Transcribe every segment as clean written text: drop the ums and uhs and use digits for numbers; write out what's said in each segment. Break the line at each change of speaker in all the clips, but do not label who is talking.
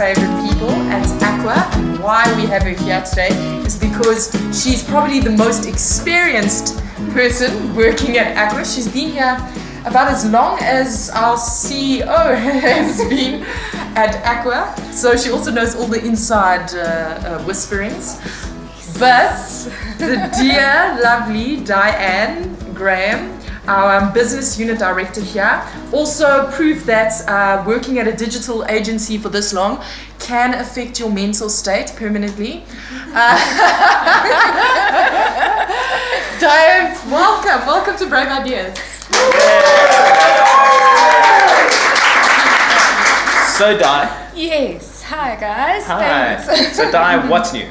favorite people at Aqua. Why we have her here today is because she's probably the most experienced person working at Aqua. She's been here about as long as our CEO has been at Aqua. So she also knows all the inside whisperings. But the dear, lovely Diane Graham, our business unit director here, also proved that working at a digital agency for this long can affect your mental state permanently. Diane, welcome to Brave Ideas.
So Di.
Yes, hi guys.
Hi.
Thanks.
So Di, what's new?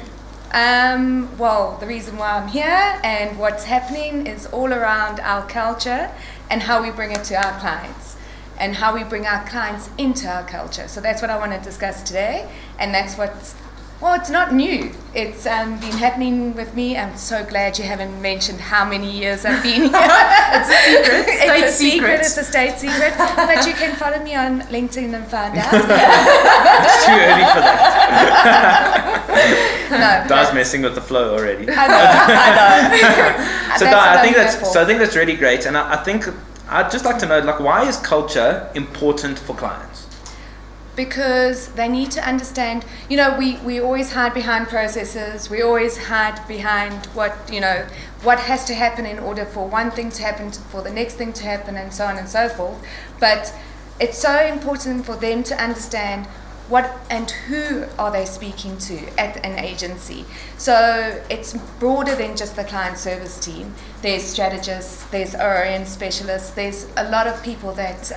Well, the reason why I'm here and what's happening is all around our culture and how we bring it to our clients and how we bring our clients into our culture. So that's what I want to discuss today, and that's it's not new. It's been happening with me. I'm so glad you haven't mentioned how many years I've been here.
It's a secret.
It's a state secret. But you can follow me on LinkedIn and find out.
It's too early for that.
No,
Di's messing with the flow already.
I know.
So Di, I think that's really great, and I think I'd just like to know, like, why is culture important for clients?
Because they need to understand, we always hide behind processes, we always hide behind what has to happen in order for one thing to happen, for the next thing to happen, and so on and so forth. But it's so important for them to understand what and who are they speaking to at an agency. So it's broader than just the client service team. There's strategists, there's ORN specialists, there's a lot of people that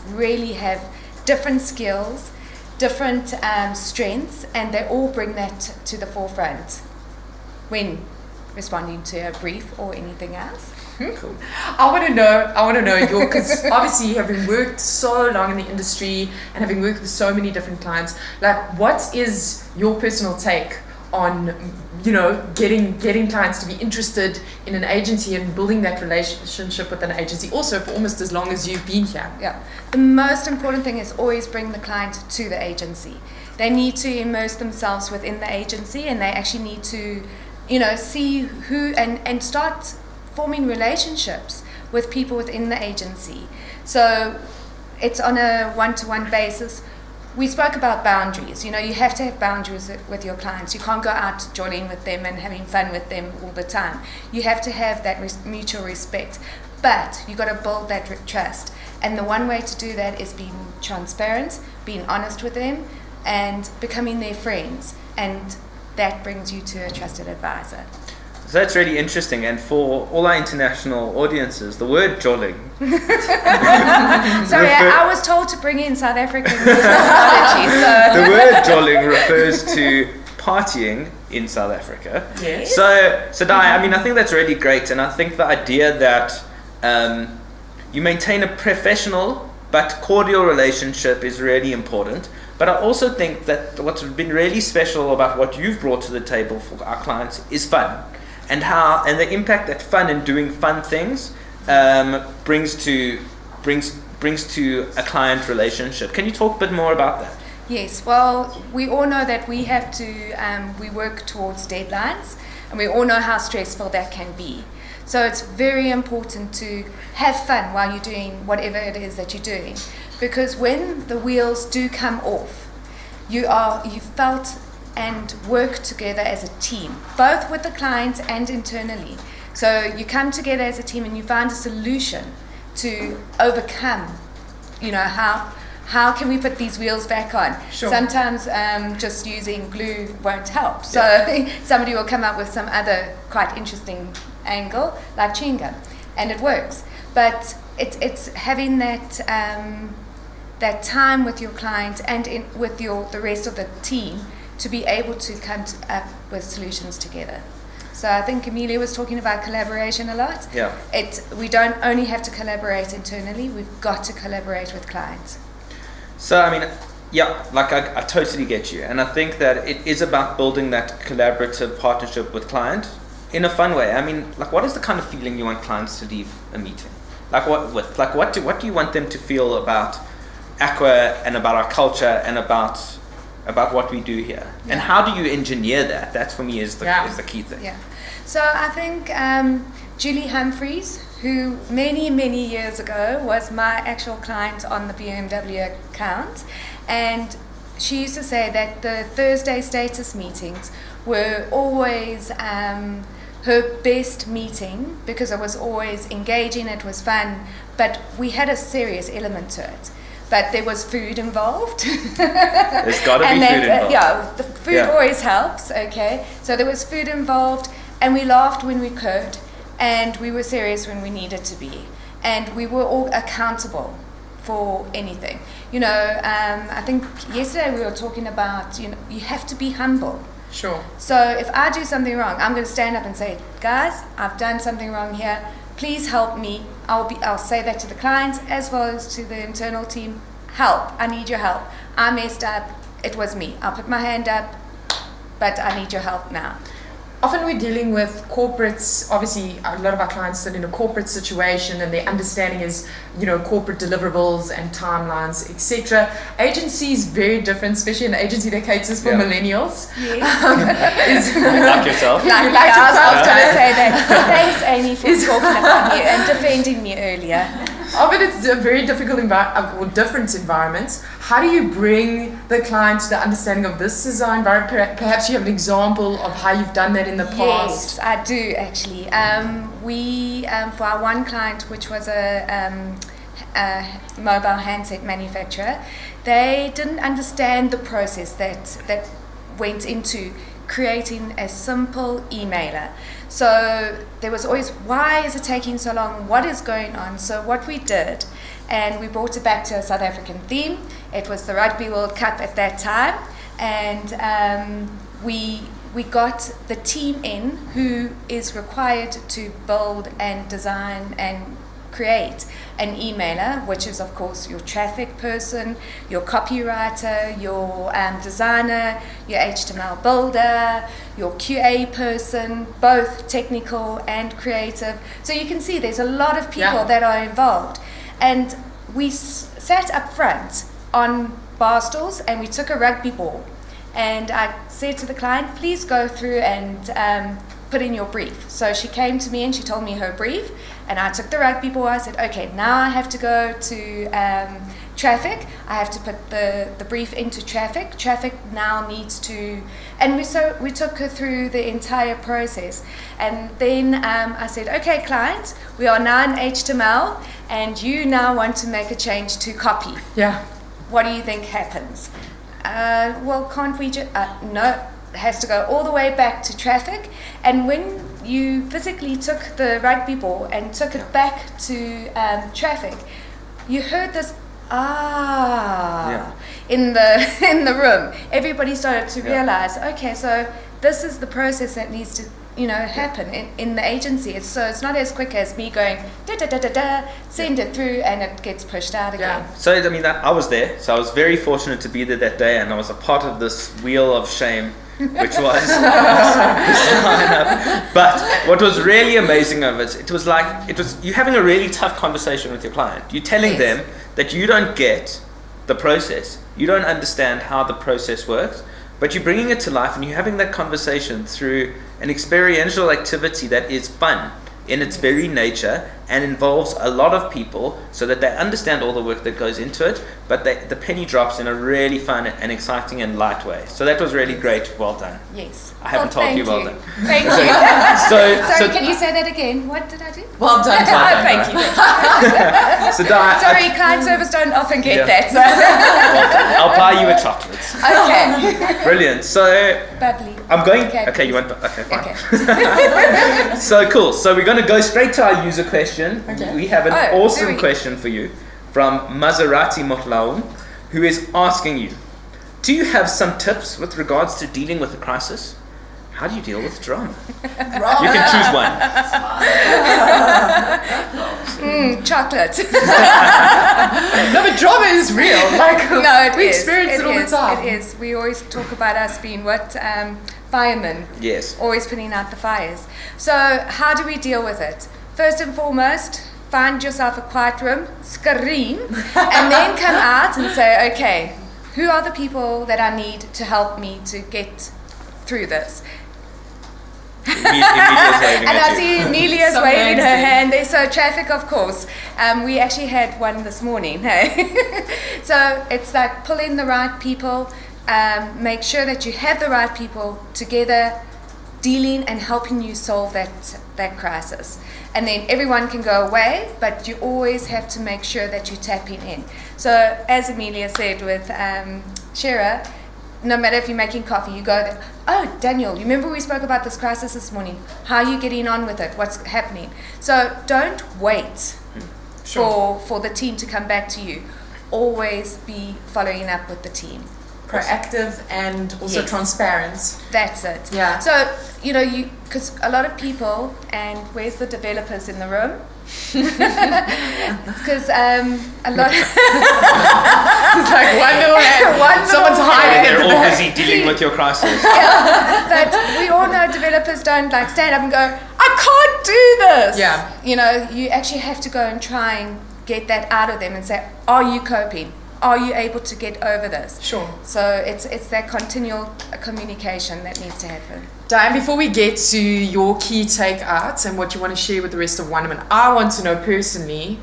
really have different skills, different strengths, and they all bring that to the forefront when responding to a brief or anything else.
Cool. I want to know your, because obviously having worked so long in the industry and having worked with so many different clients, like, what is your personal take on getting clients to be interested in an agency and building that relationship with an agency also for almost as long as you've been here?
Yeah. The most important thing is always bring the client to the agency. They need to immerse themselves within the agency, and they actually need to, see who and start forming relationships with people within the agency. So it's on a one-to-one basis. We spoke about boundaries. You have to have boundaries with your clients. You can't go out jollying with them and having fun with them all the time. You have to have that mutual respect. But you've got to build that trust. And the one way to do that is being transparent, being honest with them, and becoming their friends. And that brings you to a trusted advisor.
So that's really interesting, and for all our international audiences, the word jolling.
Sorry, I was told to bring in South African terminology.
The word jolling refers to partying in South Africa.
Yes.
So Di, I think that's really great, and I think the idea that you maintain a professional but cordial relationship is really important. But I also think that what's been really special about what you've brought to the table for our clients is fun. And the impact that fun and doing fun things brings to a client relationship. Can you talk a bit more about that?
Yes. Well, we all know that we have to we work towards deadlines, and we all know how stressful that can be. So it's very important to have fun while you're doing whatever it is that you're doing, because when the wheels do come off, you felt and work together as a team, both with the client and internally. So you come together as a team and you find a solution to overcome, how can we put these wheels back on?
Sure.
Sometimes just using glue won't help. So somebody will come up with some other quite interesting angle, like chewing gum, and it works. But it's having that that time with your client and with the rest of the team to be able to come up with solutions together. So I think Amelia was talking about collaboration a lot.
Yeah.
We don't only have to collaborate internally, we've got to collaborate with clients.
So I totally get you, and I think that it is about building that collaborative partnership with client in a fun way. What is the kind of feeling you want clients to leave a meeting? What do you want them to feel about Aqua and about our culture and about about what we do here? And how do you engineer that? That's for me is the key thing.
Yeah. So I think Julie Humphreys, who many years ago was my actual client on the BMW account, and she used to say that the Thursday status meetings were always her best meeting because it was always engaging, it was fun, but we had a serious element to it. But there was food involved.
There's got to be food involved.
Yeah, the food always helps, okay? So there was food involved, and we laughed when we could, and we were serious when we needed to be. And we were all accountable for anything. I think yesterday we were talking about, you have to be humble.
Sure.
So if I do something wrong, I'm going to stand up and say, guys, I've done something wrong here. Please help me. I'll say that to the clients as well as to the internal team. Help. I need your help. I messed up. It was me. I'll put my hand up, but I need your help now.
Often we're dealing with corporates. Obviously, a lot of our clients sit in a corporate situation, and their understanding is, corporate deliverables and timelines, etc. Agency is very different, especially an agency that caters for millennials.
Yes.
Like yourself.
Like yourself. I was going to say that. Thanks, Amy, for talking about me and defending me earlier.
Oh, but it's a very difficult or different environments. How do you bring the client to the understanding of this is our environment? Perhaps you have an example of how you've done that in the past.
Yes, I do actually. We, for our one client, which was a mobile handset manufacturer, they didn't understand the process that went into creating a simple emailer. So there was always, why is it taking so long? What is going on? So what we did, and we brought it back to a South African theme. It was the Rugby World Cup at that time, and we got the team in who is required to build and design and create an emailer, which is of course your traffic person, your copywriter, your designer, your HTML builder, your QA person, both technical and creative. So you can see there's a lot of people that are involved. And we sat up front on bar stools and we took a rugby ball. And I said to the client, please go through and put in your brief. So she came to me and she told me her brief, and I took the rugby ball. I said, okay, now I have to go to traffic. I have to put the brief into traffic. Traffic now needs to, and we took her through the entire process. And then I said, okay, client, we are now in HTML, and you now want to make a change to copy.
Yeah.
What do you think happens? Well, can't we just, no, it has to go all the way back to traffic. And when you physically took the rugby ball and took it back to traffic, you heard this in the room. Everybody started to realize, okay, so this is the process that needs to happen in the agency. It's not as quick as me going send it through and it gets pushed out again.
So I mean, I was there, so I was very fortunate to be there that day, and I was a part of this wheel of shame, which was the sign up. But what was really amazing of it was you having a really tough conversation with your client. You're telling them that you don't get the process, you don't understand how the process works, but you're bringing it to life and you're having that conversation through an experiential activity that is fun in its very nature and involves a lot of people so that they understand all the work that goes into it, but the penny drops in a really fun and exciting and light way. So that was really great. Well done.
Yes.
I haven't told you well done.
Thank you. Sorry, can you say that again? What did I do?
Well done.
Thank you.
So
Sorry, client service don't often get that. So.
I'll buy you a chocolate.
Okay.
Brilliant. So
Bubbly.
I'm going.
Okay,
you want? Okay, fine.
Okay.
So cool. So we're going to go straight to our user question.
Okay.
We have an awesome question for you from Maserati Mohlaun, who is asking you, do you have some tips with regards to dealing with a crisis? How do you deal with drama? You can choose one.
Chocolate.
No, but drama is real.
No,
we experience it all the time.
It is. We always talk about us being firemen.
Yes.
Always putting out the fires. So how do we deal with it? First and foremost, find yourself a quiet room, scream, and then come out and say, okay, who are the people that I need to help me to get through this?
Emilia's waving
And
at
I
you.
see Amelia's
Some
waving her
hands there.
hand there. So traffic, of course. We actually had one this morning. Hey, so it's like pull in the right people, make sure that you have the right people together, dealing and helping you solve that crisis. And then everyone can go away, but you always have to make sure that you're tapping in. So as Amelia said with Shira, no matter if you're making coffee, you go there. Oh, Daniel, you remember we spoke about this crisis this morning? How are you getting on with it? What's happening? So don't wait for the team to come back to you. Always be following up with the team.
Proactive and also
Yes.
transparent.
That's it.
Yeah.
So, because a lot of people, and where's the developers in the room? Because a lot.
It's like one little hand. Someone's hiding
They're
at the
all
back.
busy dealing with your crisis.
But we all know developers don't like stand up and go, I can't do this.
Yeah.
You actually have to go and try and get that out of them and say, are you coping? Are you able to get over this?
Sure.
So it's that continual communication that needs to happen.
Diane, before we get to your key takeouts and what you want to share with the rest of Wunderman, I want to know personally,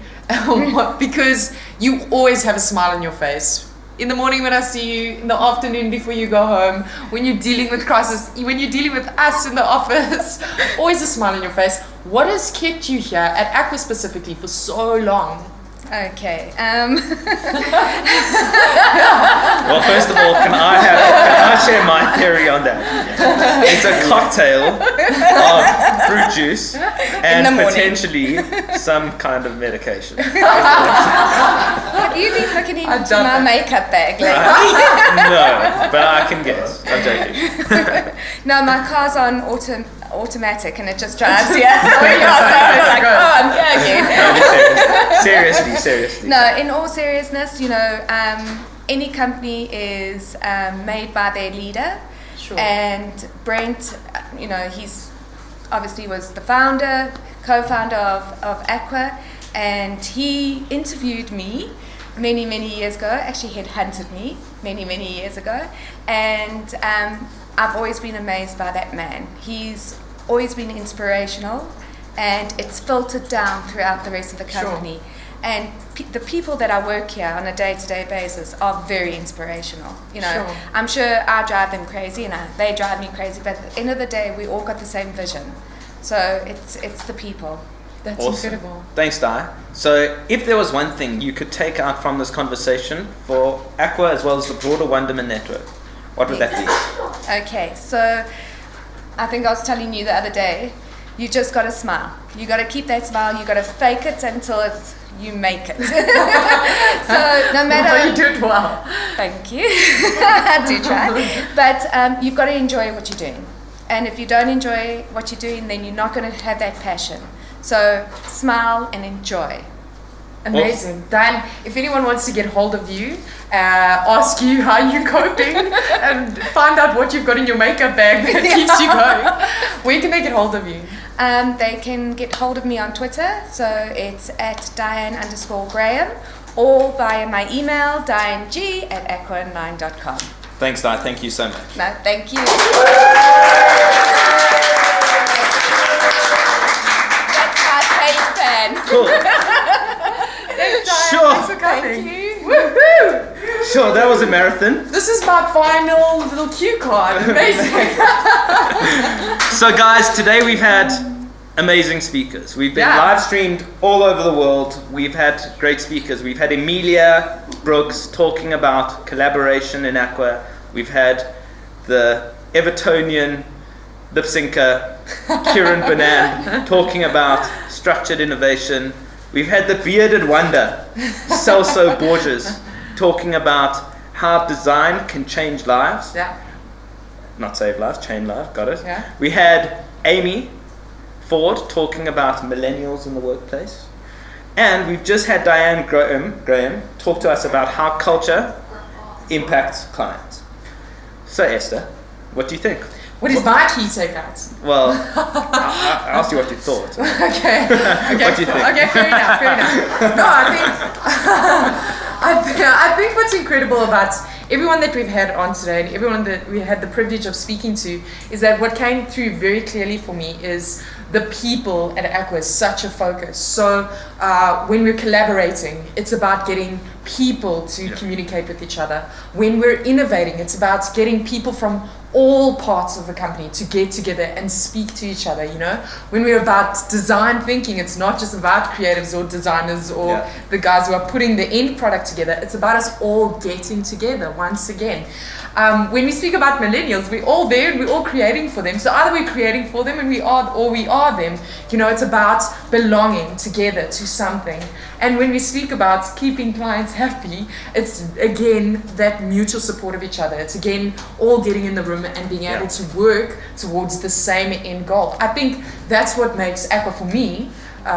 because you always have a smile on your face. In the morning when I see you, in the afternoon before you go home, when you're dealing with crisis, when you're dealing with us in the office, always a smile on your face. What has kept you here at Aqua specifically for so long?
Okay.
Well, first of all, can I share my theory on that? It's a cocktail of fruit juice and
the morning.
potentially some kind of medication.
Have you been looking into
done
my
that.
makeup bag lately?
No, but I can guess. I'm joking.
No, my car's on automatic and it just drives. Yeah. So I was like, I'm joking.
Seriously.
No, in all seriousness, any company is made by their leader.
Sure.
And Brent, he's obviously was the co-founder of Aqua, and he interviewed me many, many years ago. Actually, he had hunted me many, many years ago, and I've always been amazed by that man. He's always been inspirational, and it's filtered down throughout the rest of the company.
Sure.
And the people that I work here on a day-to-day basis are very inspirational.
Sure.
I'm sure I drive them crazy, and they drive me crazy. But at the end of the day, we all got the same vision. So it's the people.
That's
Awesome.
incredible.
Thanks, Di. So, if there was one thing you could take out from this conversation for Aqua as well as the broader Wunderman network, what would that be?
Okay, so I think I was telling you the other day, you just got to smile. You got to keep that smile. You got to fake it until you make it. So no matter.
Oh, you do it well.
Thank you. I do try. But you've got to enjoy what you're doing. And if you don't enjoy what you're doing, then you're not going to have that passion. So smile and enjoy.
Amazing. Diane, if anyone wants to get hold of you, ask you how you're coping, and find out what you've got in your makeup bag that keeps you going, where can they get hold of you?
They can get hold of me on Twitter. So it's at Diane_Graham, or via my email, dianeg@aquaonline.com.
Thanks, Di. Thank you so much.
No, thank you. That's my paid fan.
Cool.
Thanks, Diane.
Sure.
Thanks for coming.
Thank you.
Woohoo!
Sure, that was a marathon.
This is my final little cue card. Amazing.
So, guys, today we've had amazing speakers. We've been live streamed all over the world. We've had great speakers. We've had Emilia Brooks talking about collaboration in Aqua. We've had the Evertonian lip syncer Kieran Banan talking about structured innovation. We've had the bearded wonder Celso Borges talking about how design can change lives.
Yeah.
Not save lives, change lives, got it.
Yeah.
We had Amy Ford talking about millennials in the workplace. And we've just had Diane Graham talk to us about how culture impacts clients. So Esther, what do you think?
What is my key takeouts?
Well, I asked you what you thought.
Okay.
What do you think?
Okay, fair enough. No, I think what's incredible about everyone that we've had on today and everyone that we had the privilege of speaking to, is that what came through very clearly for me is the people at Aqua is such a focus. So when we're collaborating, it's about getting people to communicate with each other. When we're innovating, it's about getting people from all parts of the company to get together and speak to each other, you know. When we're about design thinking, it's not just about creatives or designers or the guys who are putting the end product together. It's about us all getting together once again. When we speak about millennials, we're all there and we're all creating for them. So either we're creating for them and we are them. You know, it's about belonging together to something. And when we speak about keeping clients happy, it's again that mutual support of each other. It's again all getting in the room and being able to work towards the same end goal. I think that's what makes Aqua, for me,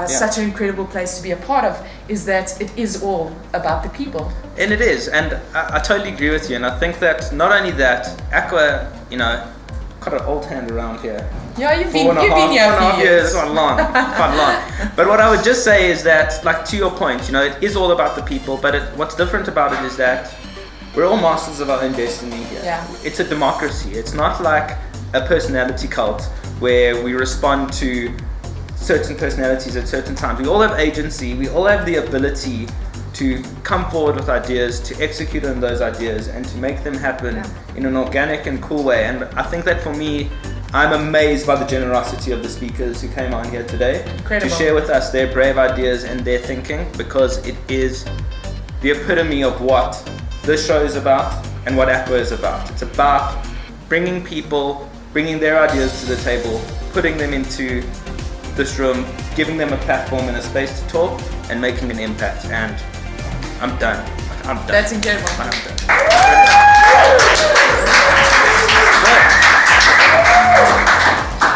such an incredible place to be a part of, is that it is all about the people.
And it is, and I totally agree with you. And I think that not only that, Aqua, you know, got an old hand around here.
Yeah, you've been here a few years.
It's not long, quite long. But what I would just say is that, like, to your point, you know, it is all about the people. But what's different about it is that we're all masters of our own destiny here.
Yeah.
It's a democracy. It's not like a personality cult where we respond to certain personalities at certain times. We all have agency. We all have the ability to come forward with ideas, to execute on those ideas, and to make them happen in an organic and cool way. And I think that for me, I'm amazed by the generosity of the speakers who came on here today to share with us their brave ideas and their thinking, because it is the epitome of what this show is about and what Aqua is about. It's about bringing people, bringing their ideas to the table, putting them into this room, giving them a platform and a space to talk, and making an impact. And I'm done.
That's incredible.
I'm done.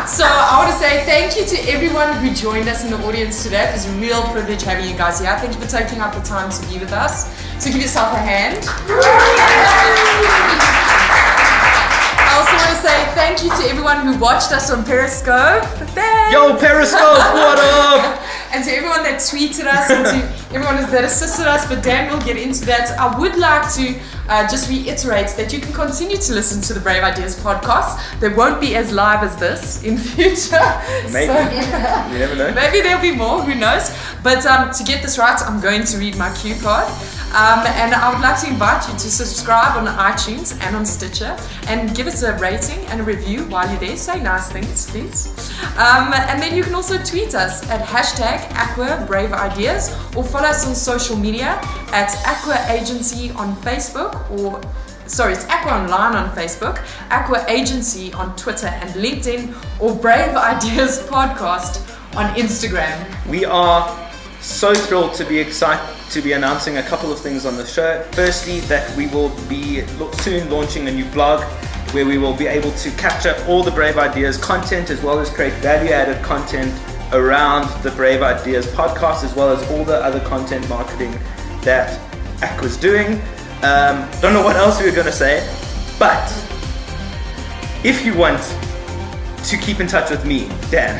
So I want to say thank you to everyone who joined us in the audience today. It was a real privilege having you guys here. Thank you for taking up the time to be with us. So give yourself a hand. I also want to say thank you to everyone who watched us on Periscope. Thanks.
Yo, Periscope, what up?
And to everyone that tweeted us, and to everyone that assisted us, but Dan will get into that. I would like to just reiterate that you can continue to listen to the Brave Ideas podcast. They won't be as live as this in future.
Maybe. You never know.
Maybe there'll be more, who knows. But to get this right, I'm going to read my cue card. And I would like to invite you to subscribe on iTunes and on Stitcher and give us a rating and a review while you're there. Say nice things, please. And then you can also tweet us at #AquaBraveIdeas or follow us on social media at Aqua Agency on Facebook, it's Aqua Online on Facebook, Aqua Agency on Twitter and LinkedIn, or Brave Ideas Podcast on Instagram.
We are so thrilled to be announcing a couple of things on the show. Firstly, that we will be soon launching a new blog where we will be able to capture all the Brave Ideas content, as well as create value-added content around the Brave Ideas podcast, as well as all the other content marketing that Aqua's doing. Don't know what else we were going to say, but if you want to keep in touch with me, Dan,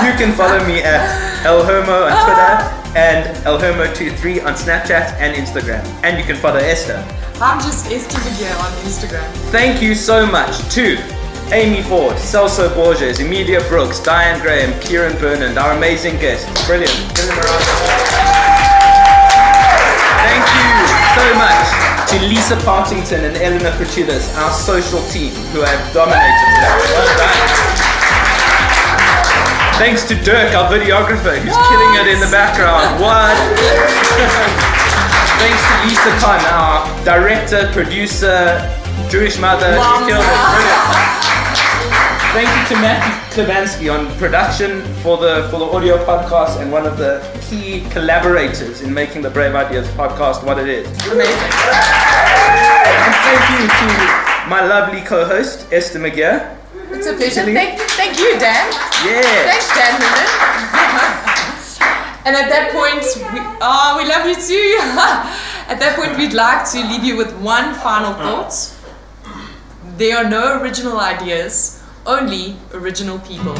you can follow me at elhomo on Twitter and elhomo23 on Snapchat and Instagram. And you can follow Esther.
I'm just Esther Begier on Instagram.
Thank you so much to Amy Ford, Celso Borges, Emilia Brooks, Diane Graham, Kieran Burnand, our amazing guests. Brilliant. Give them a round of applause. Thank you so much to Lisa Partington and Eleanor Protudas, our social team, who have dominated today. Well done. Thanks to Dirk, our videographer, who's killing it in the background. What? Thanks to Lisa Khan, our director, producer, Jewish mother. She killed it. Brilliant. Thank you to Matthew Klavansky on production for the audio podcast, and one of the key collaborators in making the Brave Ideas podcast what it is.
Amazing.
And thank you to my lovely co-host, Esther Begier.
It's a pleasure. Thank you, Dan.
Yeah.
Thanks, Dan Hooman. And at that point, we love you too. At that point, we'd like to leave you with one final thought. There are no original ideas, only original people.